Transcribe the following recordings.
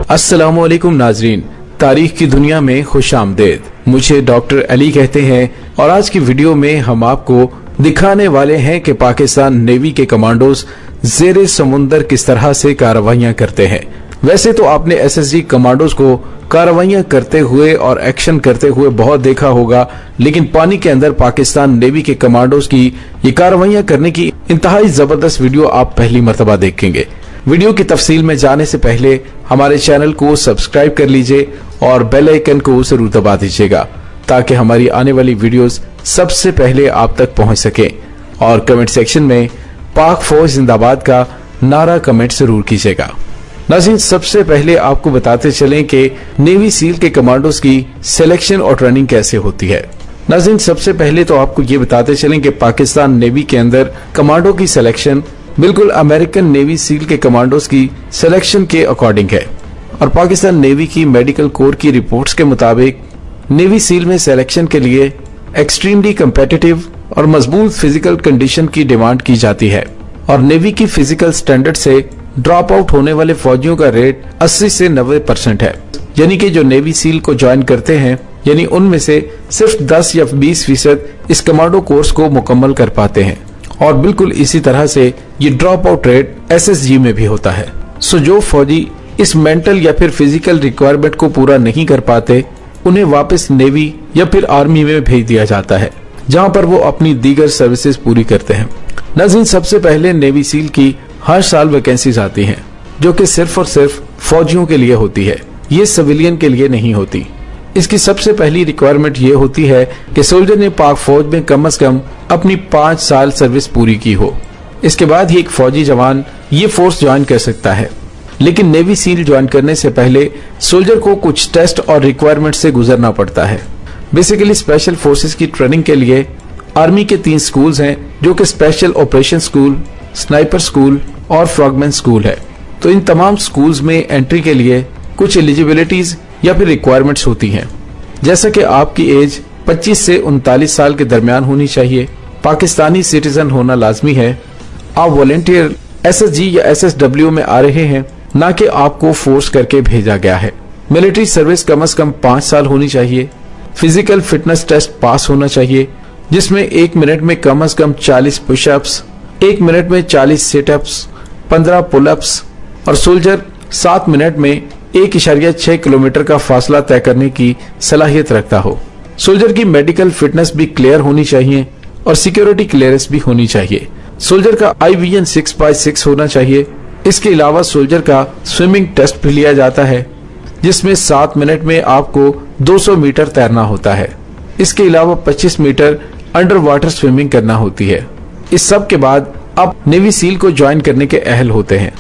अस्सलामुअलैकुम नाजरीन, तारीख की दुनिया में खुश आमदेद। मुझे डॉक्टर अली कहते हैं और आज की वीडियो में हम आपको दिखाने वाले हैं कि पाकिस्तान नेवी के कमांडोज ज़ेरे समुंदर किस तरह से कार्रवाइयां करते हैं। वैसे तो आपने एसएसजी कमांडोज को कार्रवाइयां करते हुए और एक्शन करते हुए बहुत देखा होगा, लेकिन पानी के अंदर पाकिस्तान नेवी के कमांडोज की ये कार्रवाइयां करने की इंतहाई जबरदस्त वीडियो आप पहली मर्तबा देखेंगे। वीडियो की तफसील में जाने से पहले हमारे चैनल को सब्सक्राइब कर लीजिए और बेल आइकन को जरूर दबा दीजिएगा ताकि हमारी आने वाली वीडियोस सबसे पहले आप तक पहुंच सके। और कमेंट सेक्शन में पाक फौज जिंदाबाद का नारा कमेंट जरूर कीजिएगा। नाज़रीन, सबसे पहले आपको बताते चलें कि नेवी सील के कमांडोज की सिलेक्शन और ट्रेनिंग कैसे होती है। नाज़रीन, सबसे पहले तो आपको ये बताते चलें कि पाकिस्तान नेवी के अंदर कमांडो की सिलेक्शन बिल्कुल अमेरिकन नेवी सील के कमांडोज की सिलेक्शन के अकॉर्डिंग है। और पाकिस्तान नेवी की मेडिकल कोर की रिपोर्ट्स के मुताबिक नेवी सील में सिलेक्शन के लिए एक्सट्रीमली कम्पिटिटिव और मजबूत फिजिकल कंडीशन की डिमांड की जाती है। और नेवी की फिजिकल स्टैंडर्ड से ड्रॉप आउट होने वाले फौजियों का रेट 80 से 90% है। यानी कि जो नेवी सील को ज्वाइन करते हैं, यानी उनमें से सिर्फ 10 या 20% इस कमांडो कोर्स को मुकम्मल कर पाते हैं। और बिल्कुल इसी तरह से ये ड्रॉप आउट रेट एसएसजी में भी होता है। सो जो फौजी इस मेंटल या फिर फिजिकल रिक्वायरमेंट को पूरा नहीं कर पाते, उन्हें वापस नेवी या फिर आर्मी में भेज दिया जाता है, जहां पर वो अपनी दीगर सर्विसेज पूरी करते हैं। नाज़रीन, सबसे पहले नेवी सील की हर साल वैकेंसीज आती हैं, जो कि सिर्फ और सिर्फ फौजियों के लिए होती है, ये सिविलियन के लिए नहीं होती। इसकी सबसे पहली रिक्वायरमेंट ये होती है कि सोल्जर ने पाक फौज में कम से कम अपनी 5 साल सर्विस पूरी की हो। इसके बाद ही एक फौजी जवान ये फोर्स ज्वाइन कर सकता है। लेकिन नेवी सील ज्वाइन करने से पहले सोल्जर को कुछ टेस्ट और रिक्वायरमेंट से गुजरना पड़ता है। बेसिकली स्पेशल फोर्सेस की ट्रेनिंग के लिए आर्मी के 3 स्कूल्स हैं, जो कि special operation school, sniper school और फ्रॉगमैन स्कूल है। तो इन तमाम स्कूल्स में एंट्री के लिए कुछ एलिजिबिलिटीज या फिर रिक्वायरमेंट्स होती हैं, जैसा कि आपकी एज 25 से 39 साल के दरमियान होनी चाहिए, पाकिस्तानी सिटीजन होना लाजमी है, आप वॉलंटियर एसएसजी या एसएसडब्ल्यू में आ रहे हैं, ना कि आपको फोर्स करके भेजा गया है। मिलिट्री सर्विस कम से कम 5 साल होनी चाहिए। फिजिकल फिटनेस टेस्ट पास होना चाहिए, जिसमें 1 मिनट में कम से कम 40 पुशअप्स, 1 मिनट में 40 सिटअप्स, 15 पुलअप्स और सोल्जर 7 मिनट में 1.6 किलोमीटर का फासला तय करने की सलाहियत रखता हो। सोल्जर की मेडिकल फिटनेस भी क्लियर होनी चाहिए और सिक्योरिटी क्लियरेंस भी होनी चाहिए। सोल्जर का IVN 6/6 होना चाहिए। इसके अलावा सोल्जर का स्विमिंग टेस्ट भी लिया जाता है, जिसमें 7 मिनट में आपको 200 मीटर तैरना होता है। इसके अलावा 25 मीटर अंडर वाटर स्विमिंग करना होती है। इस सब के बाद आप नेवी सील को ज्वाइन करने के अहल होते हैं।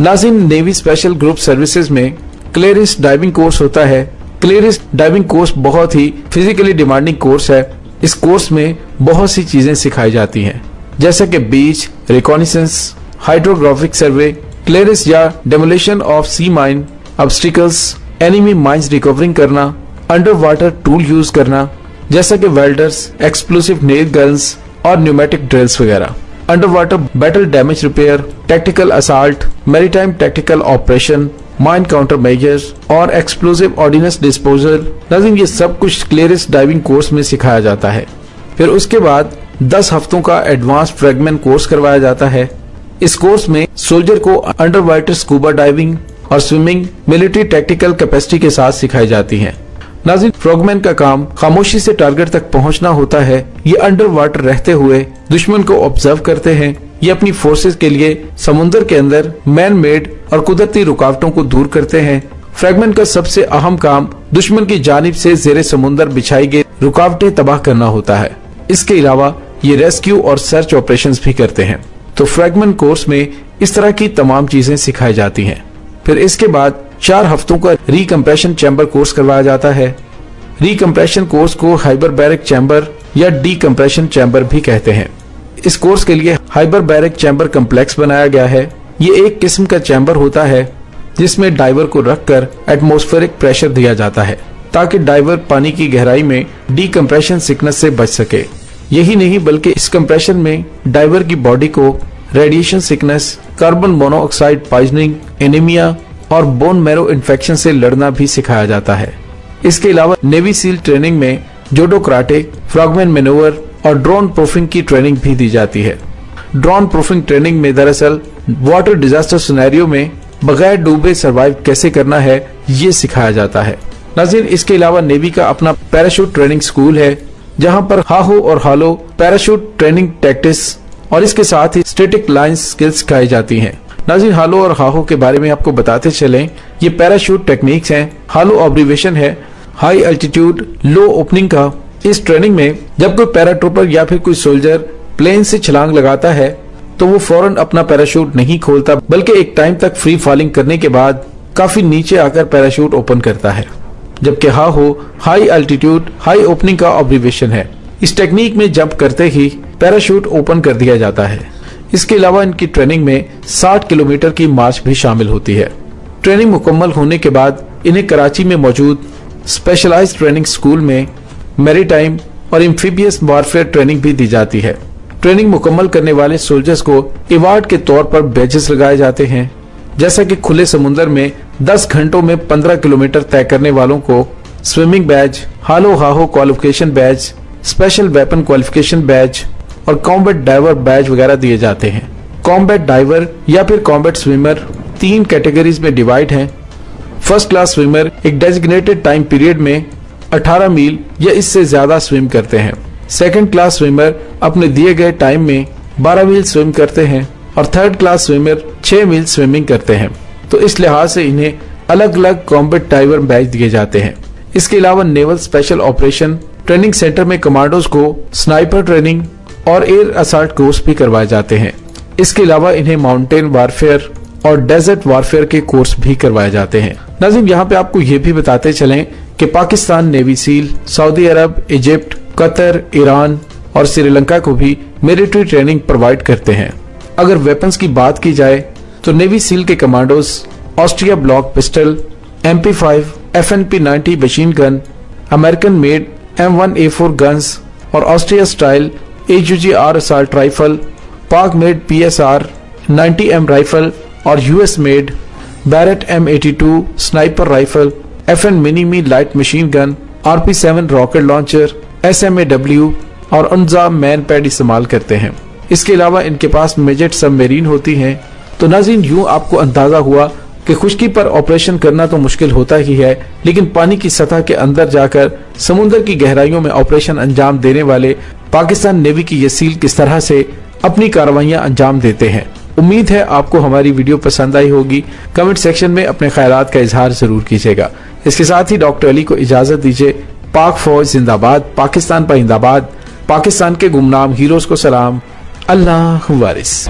नाज़रीन, नेवी स्पेशल ग्रुप सर्विसेज में क्लियरेंस डाइविंग कोर्स होता है। क्लियरेंस डाइविंग कोर्स बहुत ही फिजिकली डिमांडिंग कोर्स है। इस कोर्स में बहुत सी चीजें सिखाई जाती हैं, जैसे कि beach reconnaissance, hydrographic survey, clearance या demolition of sea mine, obstacles, enemy mines recovering करना, अंडर वाटर टूल यूज करना, जैसा कि वेल्डर्स, एक्सप्लोसिव नेल गन्स और न्यूमेटिक ड्रिल्स वगैरह, underwater battle damage repair, tactical assault, maritime tactical operation, mine counter measures और explosive ordnance disposal. नाज़रीन, ये सब कुछ क्लियरेंस डाइविंग कोर्स में सिखाया जाता है। फिर उसके बाद 10 हफ्तों का एडवांस फ्रैगमेंट कोर्स करवाया जाता है। इस कोर्स में सोल्जर को अंडर वाटर स्कूबा डाइविंग और स्विमिंग मिलिट्री टैक्टिकल कैपेसिटी के साथ सिखाई जाती है। नाज़रीन, फ्रॉगमैन का काम खामोशी से टारगेट तक पहुंचना होता है। ये अंडर वाटर रहते हुए दुश्मन को ऑब्जर्व करते हैं। ये अपनी फोर्सेस के लिए समुद्र के अंदर मैन मेड और कुदरती रुकावटों को दूर करते हैं। फ्रैगमैन का सबसे अहम काम दुश्मन की जानिब से ज़ेरे समुद्र बिछाई गई रुकावटें तबाह करना होता है। इसके अलावा ये रेस्क्यू और सर्च ऑपरेशंस भी करते हैं। तो फ्रैगमैन कोर्स में इस तरह की तमाम चीजें सिखाई जाती हैं। फिर इसके बाद 4 हफ्तों का रिकम्प्रेशन चैम्बर कोर्स करवाया जाता है। रिकम्प्रेशन कोर्स को हाइपरबैरिक चैम्बर या डीकम्प्रेशन चैम्बर भी कहते हैं। इस कोर्स के लिए हाइपरबैरिक चैम्बर कम्प्लेक्स बनाया गया है। ये एक किस्म का चैम्बर होता है जिसमें डाइवर को रखकर एटमॉस्फेरिक प्रेशर दिया जाता है ताकि डाइवर पानी की गहराई में डीकम्प्रेशन सिकनेस से बच सके। यही नहीं बल्कि इस कंप्रेशन में डाइवर की बॉडी को radiation sickness carbon monoxide poisoning, anaemia और बोन मैरो इन्फेक्शन से लड़ना भी सिखाया जाता है। इसके अलावा नेवी सील ट्रेनिंग में जूडो, कराटे, फ्रॉगमैन मैनूवर और ड्रोन प्रूफिंग की ट्रेनिंग भी दी जाती है। ड्रोन प्रूफिंग ट्रेनिंग में दरअसल वाटर डिजास्टर सिनेरियो में बगैर डूबे सर्वाइव कैसे करना है ये सिखाया जाता है। नाज़रीन, इसके अलावा नेवी का अपना पैराशूट ट्रेनिंग स्कूल है जहां पर हाहो और हालो पैराशूट ट्रेनिंग टैक्टिक्स और इसके साथ ही स्टैटिक लाइन स्किल्स सिखाई जाती हैं। नाज़रीन, हालो और हाहो के बारे में आपको बताते चलें, ये पैराशूट टेक्निक्स हैं। हालो ऑब्जर्वेशन है हाई एल्टीट्यूड लो ओपनिंग का। इस ट्रेनिंग में जब कोई पैराट्रूपर या फिर कोई सोल्जर प्लेन से छलांग लगाता है तो वो फौरन अपना पैराशूट नहीं खोलता, बल्कि एक टाइम तक फ्री फॉलिंग करने के बाद काफी नीचे आकर पैराशूट ओपन करता है। जबकि हाहो हाई एल्टीट्यूड हाई ओपनिंग का ऑब्जर्वेशन है। इस टेक्निक में जंप करते ही पैराशूट ओपन कर दिया जाता है। इसके अलावा इनकी ट्रेनिंग में 60 किलोमीटर की मार्च भी शामिल होती है। ट्रेनिंग मुकम्मल होने के बाद इन्हें कराची में मौजूद स्पेशलाइज्ड ट्रेनिंग स्कूल में मैरीटाइम और एम्फीबियस वॉरफेयर ट्रेनिंग भी दी जाती है। ट्रेनिंग मुकम्मल करने वाले सोल्जर्स को अवार्ड के तौर पर बैजेस लगाए जाते हैं, जैसा कि खुले समुद्र में 10 घंटों में 15 किलोमीटर तय करने वालों को swimming badge, HALO HAHO qualification badge, special weapon qualification badge और कॉम्बैट डाइवर बैज वगैरह दिए जाते हैं। कॉम्बैट डाइवर या फिर कॉम्बैट स्विमर 3 कैटेगरीज में डिवाइड हैं। फर्स्ट क्लास स्विमर एक डेजिग्नेटेड टाइम पीरियड में 18 मील या इससे ज्यादा स्विम करते हैं। सेकंड क्लास स्विमर अपने दिए गए टाइम में 12 मील स्विम करते हैं और थर्ड क्लास स्विमर 6 मील स्विमिंग करते हैं। तो इस लिहाज से इन्हें अलग अलग कॉम्बैट डाइवर बैच दिए जाते हैं। इसके अलावा naval special operation training centre में कमांडोज को स्नाइपर ट्रेनिंग और एयर असॉल्ट कोर्स भी करवाए जाते हैं। इसके अलावा इन्हें माउंटेन वारफेयर और डेजर्ट वारफेयर के कोर्स भी करवाए जाते हैं। नाज़रीन, यहाँ पे आपको ये भी बताते चलें कि पाकिस्तान नेवी सील सऊदी अरब, इजिप्ट, कतर, ईरान और श्रीलंका को भी मिलिट्री ट्रेनिंग प्रोवाइड करते हैं। अगर वेपन्स की बात की जाए तो नेवी सील के commandos Austria Glock pistol, MP5, FNP90 machine gun, American made M1A4 guns और Austria style AUG-R assault rifle, Pak made PSR 90M rifle और US made Barrett M82 sniper rifle, FN mini light machine gun, RP7 rocket launcher, SMAW और UNZA MANPAD इस्तेमाल करते हैं। इसके अलावा इनके पास मेजेट submarine होती हैं। तो नाज़रीन, यूं आपको अंदाजा हुआ कि खुश्की पर ऑपरेशन करना तो मुश्किल होता ही है, लेकिन पानी की सतह के अंदर जाकर समुद्र की गहराइयों में ऑपरेशन अंजाम देने वाले पाकिस्तान नेवी की ये सील किस तरह से अपनी कार्रवाइयां अंजाम देते हैं। उम्मीद है आपको हमारी वीडियो पसंद आई होगी। कमेंट सेक्शन में अपने ख्यालात का इजहार जरूर कीजिएगा। इसके साथ ही डॉक्टर अली को इजाजत दीजिए। पाक फौज जिंदाबाद, पाकिस्तान पाइंदाबाद, पाकिस्तान के गुमनाम हीरोज को सलाम। अल्लाह वारिस।